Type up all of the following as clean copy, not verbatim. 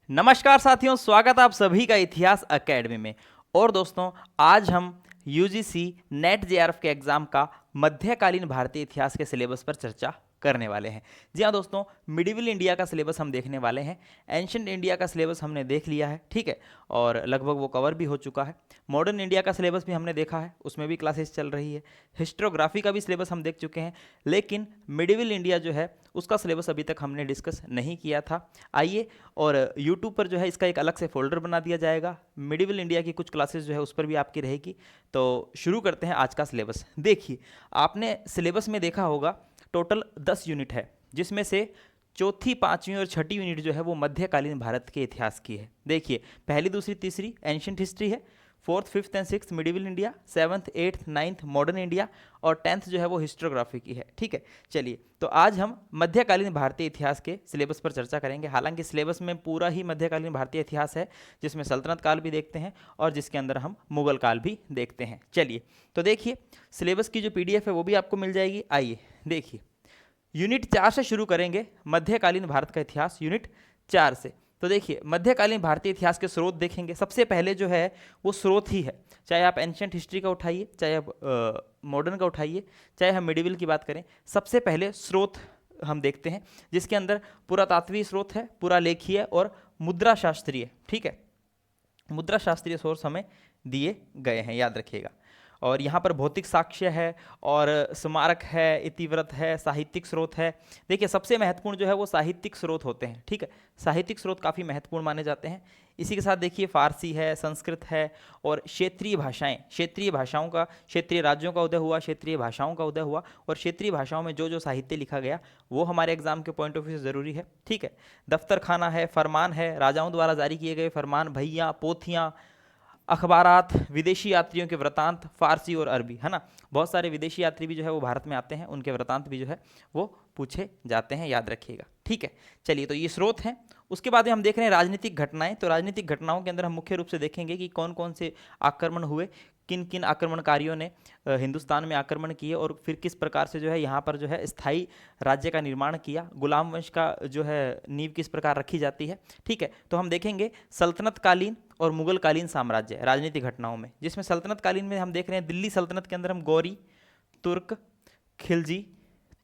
नमस्कार साथियों, स्वागत है आप सभी का इतिहास एकेडमी में। और दोस्तों, आज हम यूजीसी नेट जेआरएफ के एग्जाम का मध्यकालीन भारतीय इतिहास के सिलेबस पर चर्चा करने वाले हैं। जी हाँ दोस्तों, मिडिवल इंडिया का सिलेबस हम देखने वाले हैं। एंशंट इंडिया का सिलेबस हमने देख लिया है, ठीक है, और लगभग वो कवर भी हो चुका है। मॉडर्न इंडिया का सिलेबस भी हमने देखा है, उसमें भी क्लासेस चल रही है। हिस्टोग्राफी का भी सिलेबस हम देख चुके हैं, लेकिन मिडिवल इंडिया जो है उसका सिलेबस अभी तक हमने डिस्कस नहीं किया था। आइए, और यूट्यूब पर जो है इसका एक अलग से फोल्डर बना दिया जाएगा। मिडिवल इंडिया की कुछ क्लासेस जो है उस पर भी आपकी रहेगी। तो शुरू करते हैं आज का सिलेबस। देखिए, आपने सिलेबस में देखा होगा टोटल 10 यूनिट है, जिसमें से चौथी, पांचवी और छठी यूनिट जो है वो मध्यकालीन भारत के इतिहास की है। देखिए, पहली, दूसरी, तीसरी एंशियंट हिस्ट्री है, fourth, fifth and six medieval India, seventh, eighth, ninth modern India, और टेंथ जो है वो हिस्टोग्राफी की है। ठीक है, चलिए, तो आज हम मध्यकालीन भारतीय इतिहास के सिलेबस पर चर्चा करेंगे। हालांकि सिलेबस में पूरा ही मध्यकालीन भारतीय इतिहास है, जिसमें सल्तनत काल भी देखते हैं और जिसके अंदर हम मुगल काल भी देखते हैं। चलिए, तो देखिए, सिलेबस की जो पीडीएफ है वो भी आपको मिल जाएगी। आइए देखिए, यूनिट 4 से शुरू करेंगे, मध्यकालीन भारत का इतिहास यूनिट 4 से। तो देखिए, मध्यकालीन भारतीय इतिहास के स्रोत देखेंगे। सबसे पहले जो है वो स्रोत ही है, चाहे आप एंशियंट हिस्ट्री का उठाइए, चाहे आप मॉडर्न का उठाइए, चाहे हम मिडिवल की बात करें। सबसे पहले स्रोत हम देखते हैं, जिसके अंदर पुरातात्विक स्रोत है, पुरालेखीय और मुद्रा शास्त्रीय। ठीक है, मुद्रा शास्त्रीय सोर्स हमें दिए गए हैं, याद रखिएगा। और यहाँ पर भौतिक साक्ष्य है और स्मारक है, इतिवृत्त है, साहित्यिक स्रोत है। देखिए, सबसे महत्वपूर्ण जो है वो साहित्यिक स्रोत होते हैं। ठीक है, साहित्यिक स्रोत काफ़ी महत्वपूर्ण माने जाते हैं। इसी के साथ देखिए, फारसी है, संस्कृत है और क्षेत्रीय भाषाएं। क्षेत्रीय भाषाओं का, क्षेत्रीय राज्यों का उदय हुआ, क्षेत्रीय भाषाओं का उदय हुआ, और क्षेत्रीय भाषाओं में जो जो साहित्य लिखा गया वो हमारे एग्जाम के पॉइंट ऑफ व्यू से ज़रूरी है। ठीक है, दफ्तर खाना है, फरमान है, राजाओं द्वारा जारी किए गए फरमान, भैया, पोथियाँ, अखबारात, विदेशी यात्रियों के वृतांत, फारसी और अरबी, है ना। बहुत सारे विदेशी यात्री भी जो है वो भारत में आते हैं, उनके वृतांत भी जो है वो पूछे जाते हैं, याद रखिएगा। ठीक है, चलिए, तो ये स्रोत हैं। उसके बाद में हम देख रहे हैं राजनीतिक घटनाएं। तो राजनीतिक घटनाओं के अंदर हम मुख्य रूप से देखेंगे कि कौन कौन से आक्रमण हुए, किन किन आक्रमणकारियों ने हिंदुस्तान में आक्रमण किए, और फिर किस प्रकार से जो है यहाँ पर जो है स्थायी राज्य का निर्माण किया, गुलाम वंश का जो है नींव किस प्रकार रखी जाती है। ठीक है, तो हम देखेंगे सल्तनत कालीन और मुगल कालीन साम्राज्य राजनीतिक घटनाओं में, जिसमें सल्तनत कालीन में हम देख रहे हैं दिल्ली सल्तनत के अंदर हम गौरी, तुर्क, खिलजी,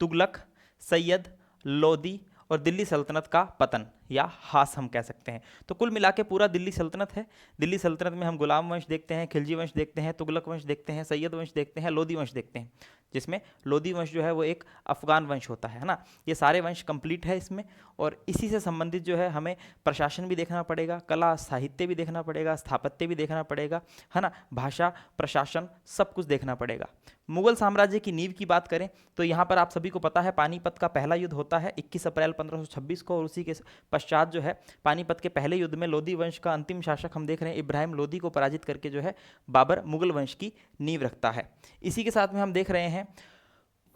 तुगलक, सैयद, लोदी और दिल्ली सल्तनत का पतन या हास हम कह सकते हैं। तो कुल मिला के पूरा दिल्ली सल्तनत है। दिल्ली सल्तनत में हम गुलाम वंश देखते हैं, खिलजी वंश देखते हैं, तुगलक वंश देखते हैं, सैयद वंश देखते हैं, लोदी वंश देखते हैं, जिसमें लोदी वंश जो है वो एक अफगान वंश होता है ना। ये सारे वंश कंप्लीट है इसमें, और इसी से संबंधित जो है हमें प्रशासन भी देखना पड़ेगा, कला साहित्य भी देखना पड़ेगा, स्थापत्य भी देखना पड़ेगा, है ना, भाषा, प्रशासन, सब कुछ देखना पड़ेगा। मुगल साम्राज्य की नींव की बात करें तो यहाँ पर आप सभी को पता है पानीपत का पहला युद्ध होता है 21 अप्रैल 1526 को, और उसी के पश्चात जो है पानीपत के पहले युद्ध में लोदी वंश का अंतिम शासक हम देख रहे हैं इब्राहिम लोदी को पराजित करके जो है बाबर मुगल वंश की नींव रखता है। इसी के साथ में हम देख रहे हैं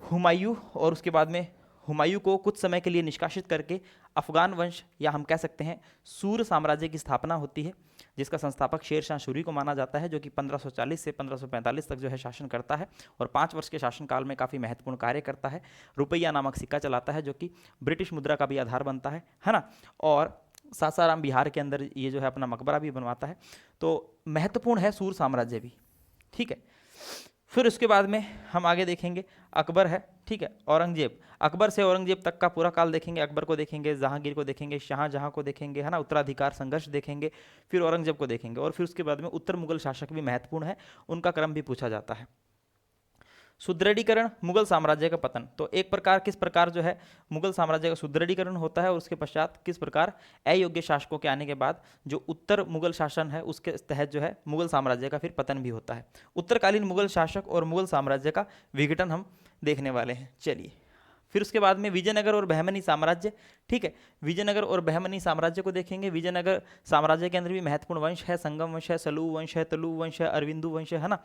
हुमायूं, और उसके बाद में हुमायूं को कुछ समय के लिए निष्कासित करके अफगान वंश या हम कह सकते हैं सूर साम्राज्य की स्थापना होती है, जिसका संस्थापक शेर शाह सूरी को माना जाता है, जो कि 1540 से 1545 तक जो है शासन करता है, और 5 वर्ष के शासनकाल में काफ़ी महत्वपूर्ण कार्य करता है। रुपया नामक सिक्का चलाता है, जो कि ब्रिटिश मुद्रा का भी आधार बनता है ना। और सासाराम बिहार के अंदर ये जो है अपना मकबरा भी बनवाता है। तो महत्वपूर्ण है सूर साम्राज्य भी। ठीक है, फिर उसके बाद में हम आगे देखेंगे अकबर है। ठीक है, औरंगजेब, अकबर से औरंगजेब तक का पूरा काल देखेंगे। अकबर को देखेंगे, जहांगीर को देखेंगे, शाहजहां को देखेंगे, है ना, उत्तराधिकार संघर्ष देखेंगे, फिर औरंगजेब को देखेंगे, और फिर उसके बाद में उत्तर मुगल शासक भी महत्वपूर्ण है, उनका क्रम भी पूछा जाता है। सुदृढ़ीकरण, मुगल साम्राज्य का पतन। तो एक प्रकार किस प्रकार जो है मुगल साम्राज्य का सुदृढ़ीकरण होता है, और उसके पश्चात किस प्रकार अयोग्य शासकों के आने के बाद जो उत्तर मुगल शासन है उसके तहत जो है मुगल साम्राज्य का फिर पतन भी होता है। उत्तरकालीन मुगल शासक और मुगल साम्राज्य का विघटन हम देखने वाले हैं। चलिए, फिर उसके बाद में विजयनगर और बहमनी साम्राज्य। ठीक है, विजयनगर और बहमनी साम्राज्य को देखेंगे। विजयनगर साम्राज्य के अंदर भी महत्वपूर्ण वंश है, संगम वंश है, सलू वंश है, तलु वंश है, अरविंदु वंश है ना।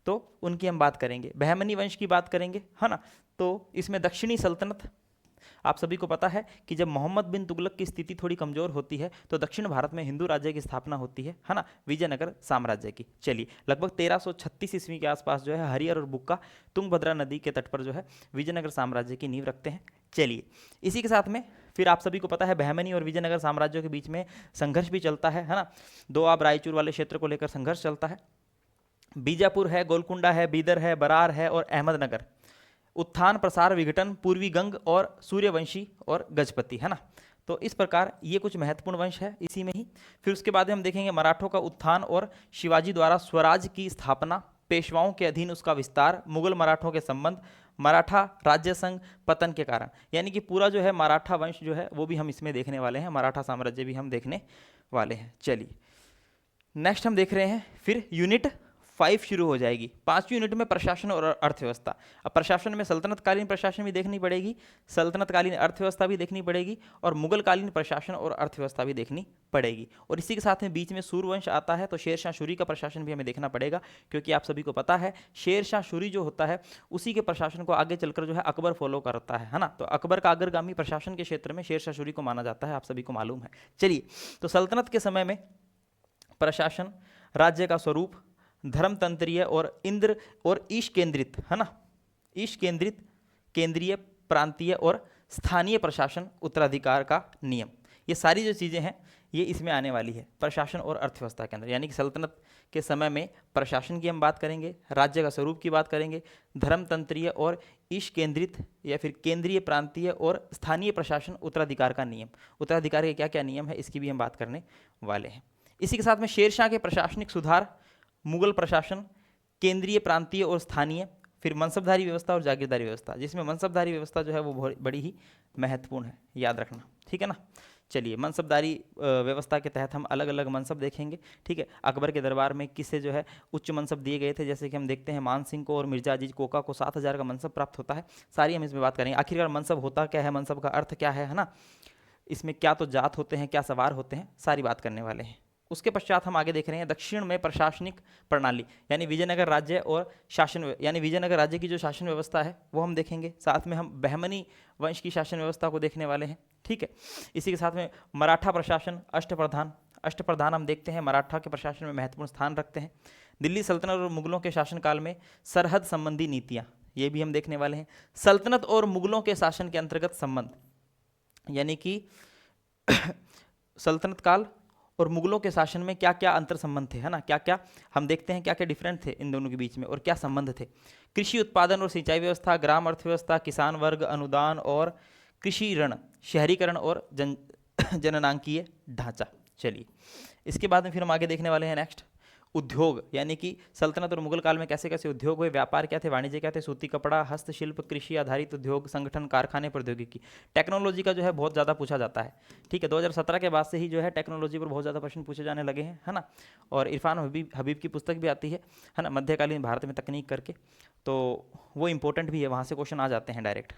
तो उनकी हम बात करेंगे। बहमनी वंश की बात करेंगे, है ना। तो इसमें दक्षिणी सल्तनत, आप सभी को पता है कि जब मोहम्मद बिन तुगलक की स्थिति थोड़ी कमजोर होती है तो दक्षिण भारत में हिंदू राज्य की स्थापना होती है ना, विजयनगर साम्राज्य की। चलिए, लगभग 1336 ईस्वी के आसपास जो है हरिहर और बुक्का तुंगभद्रा नदी के तट पर जो है विजयनगर साम्राज्य की नींव रखते हैं। चलिए, इसी के साथ में फिर आप सभी को पता है बहमनी और विजयनगर साम्राज्यों के बीच में संघर्ष भी चलता है ना। दोआब रायचूर वाले क्षेत्र को लेकर संघर्ष चलता है। बीजापुर है, गोलकुंडा है, बीदर है, बरार है और अहमदनगर। उत्थान, प्रसार, विघटन, पूर्वी गंग और सूर्यवंशी और गजपति, है ना। तो इस प्रकार ये कुछ महत्वपूर्ण वंश है इसी में ही। फिर उसके बाद में हम देखेंगे मराठों का उत्थान और शिवाजी द्वारा स्वराज की स्थापना, पेशवाओं के अधीन उसका विस्तार, मुगल मराठों के संबंध, मराठा राज्य संघ पतन के कारण। यानी कि पूरा जो है मराठा वंश जो है वो भी हम इसमें देखने वाले हैं, मराठा साम्राज्य भी हम देखने वाले हैं। चलिए नेक्स्ट हम देख रहे हैं फिर यूनिट 5 शुरू हो जाएगी। 5वीं यूनिट में प्रशासन और अर्थव्यवस्था। अब प्रशासन में सल्तनतकालीन प्रशासन भी देखनी पड़ेगी, सल्तनतकालीन अर्थव्यवस्था भी देखनी पड़ेगी और मुगलकालीन प्रशासन और अर्थव्यवस्था भी देखनी पड़ेगी। और इसी के साथ में बीच में सूर्यवंश आता है, तो शेरशाह सूरी का प्रशासन भी हमें देखना पड़ेगा, क्योंकि आप सभी को पता है शेरशाह सूरी जो होता है उसी के प्रशासन को आगे चलकर जो है अकबर फॉलो करता है ना। तो अकबर का अग्रगामी प्रशासन के क्षेत्र में शेरशाह सूरी को माना जाता है, आप सभी को मालूम है। चलिए, तो सल्तनत के समय में प्रशासन, राज्य का स्वरूप, धर्मतंत्रीय और इंद्र और ईश केंद्रित, है ना, ईश केंद्रित, केंद्रीय, प्रांतीय और स्थानीय प्रशासन, उत्तराधिकार का नियम, ये सारी जो चीज़ें हैं ये इसमें आने वाली है प्रशासन और अर्थव्यवस्था के अंदर। यानी कि सल्तनत के समय में प्रशासन की हम बात करेंगे, राज्य का स्वरूप की बात करेंगे, धर्मतंत्रीय और ईश केंद्रित या फिर केंद्रीय, प्रांतीय और स्थानीय प्रशासन, उत्तराधिकार का नियम, उत्तराधिकार के क्या क्या नियम है इसकी भी हम बात करने वाले हैं। इसी के साथ में शेरशाह के प्रशासनिक सुधार, मुगल प्रशासन, केंद्रीय, प्रांतीय और स्थानीय, फिर मनसबधारी व्यवस्था और जागीरदारी व्यवस्था, जिसमें मनसबधारी व्यवस्था जो है वो बड़ी ही महत्वपूर्ण है, याद रखना, ठीक है ना। चलिए, मनसबदारी व्यवस्था के तहत हम अलग अलग मनसब देखेंगे, ठीक है। अकबर के दरबार में किसे जो है उच्च मनसब दिए गए थे, जैसे कि हम देखते हैं मान सिंह को और मिर्जा अजीज कोका को 7,000 का मनसब प्राप्त होता है। सारी हम इसमें बात करेंगे। आखिरकार मनसब होता क्या है, मनसब का अर्थ क्या है ना, इसमें क्या तो जात होते हैं, क्या सवार होते हैं, सारी बात करने वाले हैं। उसके पश्चात हम आगे देख रहे हैं दक्षिण में प्रशासनिक प्रणाली, यानी विजयनगर राज्य और शासन, यानी विजयनगर राज्य की जो शासन व्यवस्था है वो हम देखेंगे। साथ में हम बहमनी वंश की शासन व्यवस्था को देखने वाले हैं, ठीक है। इसी के साथ में मराठा प्रशासन, अष्टप्रधान, अष्टप्रधान हम देखते हैं मराठा के प्रशासन में महत्वपूर्ण स्थान रखते हैं। दिल्ली सल्तनत और मुगलों के शासनकाल में सरहद संबंधी नीतियाँ, ये भी हम देखने वाले हैं। सल्तनत और मुगलों के शासन के अंतर्गत संबंध, यानी कि सल्तनत काल और मुगलों के शासन में क्या क्या अंतर संबंध थे, है ना, क्या क्या हम देखते हैं, क्या क्या डिफरेंट थे इन दोनों के बीच में और क्या संबंध थे। कृषि उत्पादन और सिंचाई व्यवस्था, ग्राम अर्थव्यवस्था, किसान वर्ग, अनुदान और कृषि ऋण, शहरीकरण और जननांकीय ढांचा। चलिए, इसके बाद में फिर हम आगे देखने वाले हैं नेक्स्ट उद्योग, यानी कि सल्तनत और मुगल काल में कैसे कैसे उद्योग हुए, व्यापार क्या थे, वाणिज्य क्या थे, सूती कपड़ा, हस्तशिल्प, कृषि आधारित उद्योग, संगठन, कारखाने, प्रौद्योगिकी। टेक्नोलॉजी का जो है बहुत ज़्यादा पूछा जाता है, ठीक है। 2017 के बाद से ही जो है टेक्नोलॉजी पर बहुत ज़्यादा प्रश्न पूछे जाने लगे हैं, है ना। और इरफान हबीब की पुस्तक भी आती है ना, मध्यकालीन भारत में तकनीक करके, तो वो इंपॉर्टेंट भी है, वहाँ से क्वेश्चन आ जाते हैं डायरेक्ट।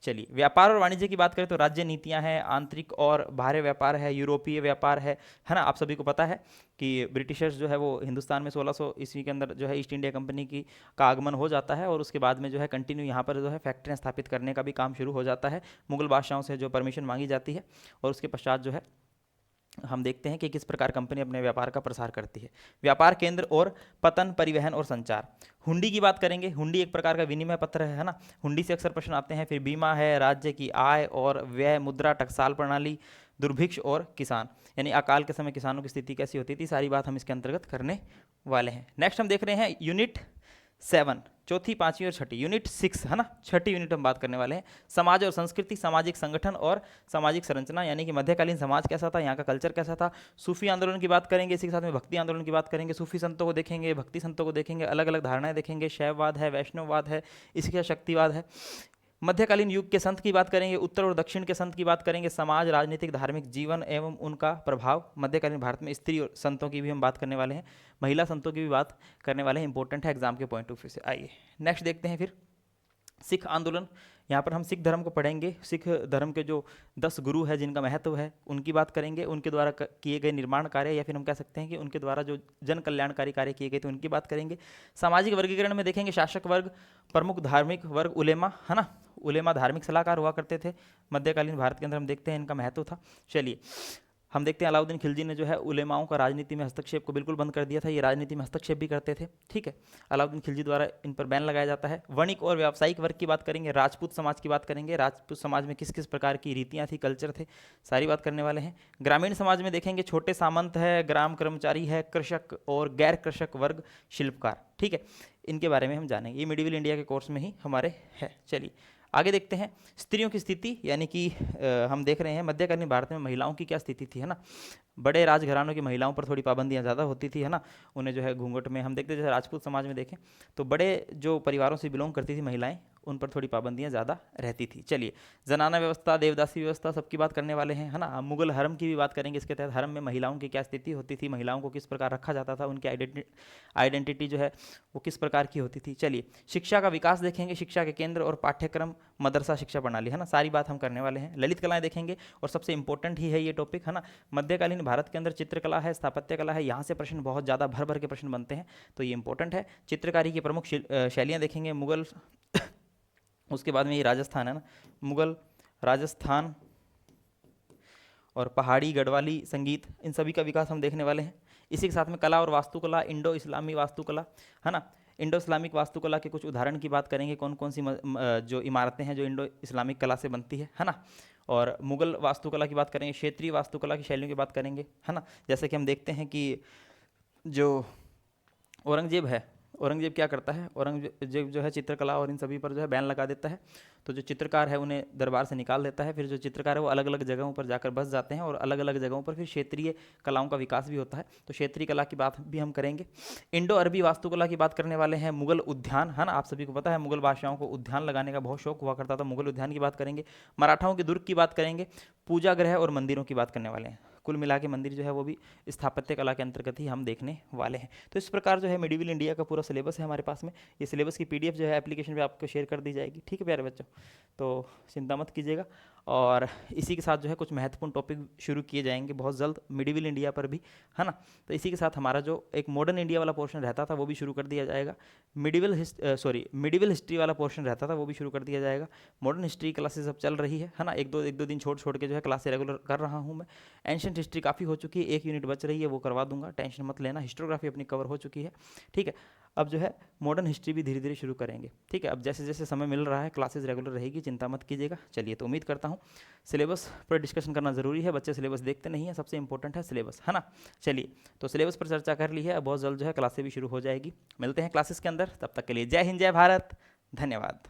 चलिए, व्यापार और वाणिज्य की बात करें तो राज्य नीतियां हैं, आंतरिक और बाहरी व्यापार है, यूरोपीय व्यापार है ना। आप सभी को पता है कि ब्रिटिशर्स जो है वो हिंदुस्तान में 1600 ईस्वी के अंदर जो है ईस्ट इंडिया कंपनी की का आगमन हो जाता है और उसके बाद में जो है कंटिन्यू यहाँ पर जो है फैक्ट्रियाँ स्थापित करने का भी काम शुरू हो जाता है। मुगल बादशाहों से जो परमिशन मांगी जाती है और उसके पश्चात जो है हम देखते हैं कि किस प्रकार कंपनी अपने व्यापार का प्रसार करती है। व्यापार केंद्र और पतन, परिवहन और संचार। हुंडी की बात करेंगे, हुंडी एक प्रकार का विनिमय पत्र है ना, हुंडी से अक्सर प्रश्न आते हैं। फिर बीमा है, राज्य की आय और व्यय, मुद्रा, टकसाल प्रणाली, दुर्भिक्ष और किसान, यानी अकाल के समय किसानों की स्थिति कैसी होती थी, सारी बात हम इसके अंतर्गत करने वाले हैं। नेक्स्ट हम देख रहे हैं यूनिट 7, चौथी, पांचवी और छठी। यूनिट 6 है ना, छठी यूनिट हम बात करने वाले हैं समाज और संस्कृति, सामाजिक संगठन और सामाजिक संरचना, यानी कि मध्यकालीन समाज कैसा था, यहाँ का कल्चर कैसा था। सूफी आंदोलन की बात करेंगे, इसी के साथ में भक्ति आंदोलन की बात करेंगे। सूफी संतों को देखेंगे, भक्ति संतों को देखेंगे, अलग अलग धारणाएं देखेंगे, शैववाद है, वैष्णववाद है, इसके साथ शक्तिवाद है। मध्यकालीन युग के संत की बात करेंगे, उत्तर और दक्षिण के संत की बात करेंगे, समाज, राजनीतिक, धार्मिक जीवन एवं उनका प्रभाव। मध्यकालीन भारत में स्त्री और संतों की भी हम बात करने वाले हैं, महिला संतों की भी बात करने वाले हैं, इंपॉर्टेंट है एग्जाम के पॉइंट ऑफ व्यू से। आइए नेक्स्ट देखते हैं फिर सिख आंदोलन। यहाँ पर हम सिख धर्म को पढ़ेंगे, सिख धर्म के जो 10 गुरु है जिनका महत्व है उनकी बात करेंगे, उनके द्वारा किए गए निर्माण कार्य या फिर हम कह सकते हैं कि उनके द्वारा जो जन कल्याणकारी कार्य किए गए थे उनकी बात करेंगे। सामाजिक वर्गीकरण में देखेंगे शासक वर्ग, प्रमुख धार्मिक वर्ग, उलेमा, है ना, उलेमा धार्मिक सलाहकार हुआ करते थे मध्यकालीन भारत के अंदर, हम देखते हैं इनका महत्व था। चलिए, हम देखते हैं अलाउद्दीन खिलजी ने जो है उलेमाओं का राजनीति में हस्तक्षेप को बिल्कुल बंद कर दिया था। ये राजनीति में हस्तक्षेप भी करते थे, ठीक है। अलाउद्दीन खिलजी द्वारा इन पर बैन लगाया जाता है। वणिक और व्यावसायिक वर्ग की बात करेंगे, राजपूत समाज की बात करेंगे, राजपूत समाज में किस किस प्रकार की रीतियाँ थी, कल्चर थे, सारी बात करने वाले हैं। ग्रामीण समाज में देखेंगे छोटे सामंत है, ग्राम कर्मचारी है, कृषक और गैर कृषक वर्ग, शिल्पकार, ठीक है। इनके बारे में हम जानेंगे, ये मिडिवल इंडिया के कोर्स में ही हमारे है। चलिए आगे देखते हैं स्त्रियों की स्थिति, यानी कि हम देख रहे हैं मध्यकालीन भारत में महिलाओं की क्या स्थिति थी, है ना। बड़े राजघरानों की महिलाओं पर थोड़ी पाबंदियां ज़्यादा होती थी, है ना। उन्हें जो है घूंघट में, हम देखते हैं जैसे राजपूत समाज में देखें तो बड़े जो परिवारों से बिलोंग करती थी महिलाएं, उन पर थोड़ी पाबंदियां ज़्यादा रहती थी। चलिए जनाना व्यवस्था, देवदासी व्यवस्था, सबकी बात करने वाले हैं, है ना। मुगल हरम की भी बात करेंगे, इसके तहत हरम में महिलाओं की क्या स्थिति होती थी, महिलाओं को किस प्रकार रखा जाता था, उनकी आइडेंटिटी जो है वो किस प्रकार की होती थी। चलिए शिक्षा का विकास देखेंगे, शिक्षा के केंद्र और पाठ्यक्रम, मदरसा शिक्षा प्रणाली, है ना, सारी बात हम करने वाले हैं। ललित कलाएं देखेंगे और सबसे इंपॉर्टेंट ही है ये टॉपिक, है ना। मध्यकालीन भारत के अंदर चित्रकला है, स्थापत्य कला है, यहाँ से प्रश्न बहुत ज़्यादा भर भर के प्रश्न बनते हैं, तो ये इंपॉर्टेंट है। चित्रकारी की प्रमुख शैलियाँ देखेंगे, मुगल उसके बाद में ये राजस्थान है ना, मुगल, राजस्थान और पहाड़ी गढ़वाली संगीत, इन सभी का विकास हम देखने वाले हैं। इसी के साथ में कला और वास्तुकला, इंडो इस्लामी वास्तुकला, है ना। इंडो इस्लामिक वास्तुकला के कुछ उदाहरण की बात करेंगे, कौन कौन सी जो इमारतें हैं जो इंडो इस्लामिक कला से बनती है ना। और मुगल वास्तुकला की बात करेंगे, क्षेत्रीय वास्तुकला की शैलियों की बात करेंगे, है ना। जैसे कि हम देखते हैं कि जो औरंगजेब है, औरंगजेब क्या करता है, औरंगजेब जो है चित्रकला और इन सभी पर जो है बैन लगा देता है। तो जो चित्रकार है उन्हें दरबार से निकाल देता है। फिर जो चित्रकार है वो अलग अलग जगहों पर जाकर बस जाते हैं और अलग अलग जगहों पर फिर क्षेत्रीय कलाओं का विकास भी होता है। तो क्षेत्रीय कला की बात भी हम करेंगे। इंडो अरबी वास्तुकला की बात करने वाले हैं। मुगल उद्यान, है ना, आप सभी को पता है मुगल बादशाहों को उद्यान लगाने का बहुत शौक हुआ करता था, मुगल उद्यान की बात करेंगे। मराठाओं के दुर्ग की बात करेंगे। पूजा गृह और मंदिरों की बात करने वाले हैं। कुल मिला के मंदिर जो है वो भी स्थापत्य कला के अंतर्गत ही हम देखने वाले हैं। तो इस प्रकार जो है मिडिवल इंडिया का पूरा सिलेबस है हमारे पास में। ये सिलेबस की पीडीएफ जो है एप्लीकेशन पे आपको शेयर कर दी जाएगी, ठीक है प्यारे बच्चों। तो चिंता मत कीजिएगा। और इसी के साथ जो है कुछ महत्वपूर्ण टॉपिक शुरू किए जाएंगे बहुत जल्द मिडिवल इंडिया पर भी, है ना। तो इसी के साथ हमारा जो एक मॉडर्न इंडिया वाला पोर्शन रहता था वो भी शुरू कर दिया जाएगा। मिडिवल हिस्ट्री वाला पोर्शन रहता था वो भी शुरू कर दिया जाएगा। मॉडर्न हिस्ट्री क्लासेस अब चल रही है ना, एक दो दिन छोड़ छोड़ के जो है क्लासेस रेगुलर कर रहा हूँ मैं। एंशिएंट हिस्ट्री काफ़ी हो चुकी है, 1 यूनिट बच रही है, वो करवा दूंगा, टेंशन मत लेना। हिस्टोग्राफी अपनी कवर हो चुकी है, ठीक है। अब जो है मॉडर्न हिस्ट्री भी धीरे धीरे शुरू करेंगे, ठीक है। अब जैसे जैसे समय मिल रहा है क्लासेस रेगुलर रहेगी, चिंता मत कीजिएगा। चलिए तो उम्मीद करता हूँ सिलेबस पर डिस्कशन करना ज़रूरी है, बच्चे सिलेबस देखते नहीं है, सबसे इंपॉर्टेंट है सिलेबस, है ना। चलिए तो सिलेबस पर चर्चा कर ली है, अब बहुत जल्द जो है क्लासेस भी शुरू हो जाएगी। मिलते हैं क्लासेस के अंदर, तब तक के लिए जय हिंद, जय भारत, धन्यवाद।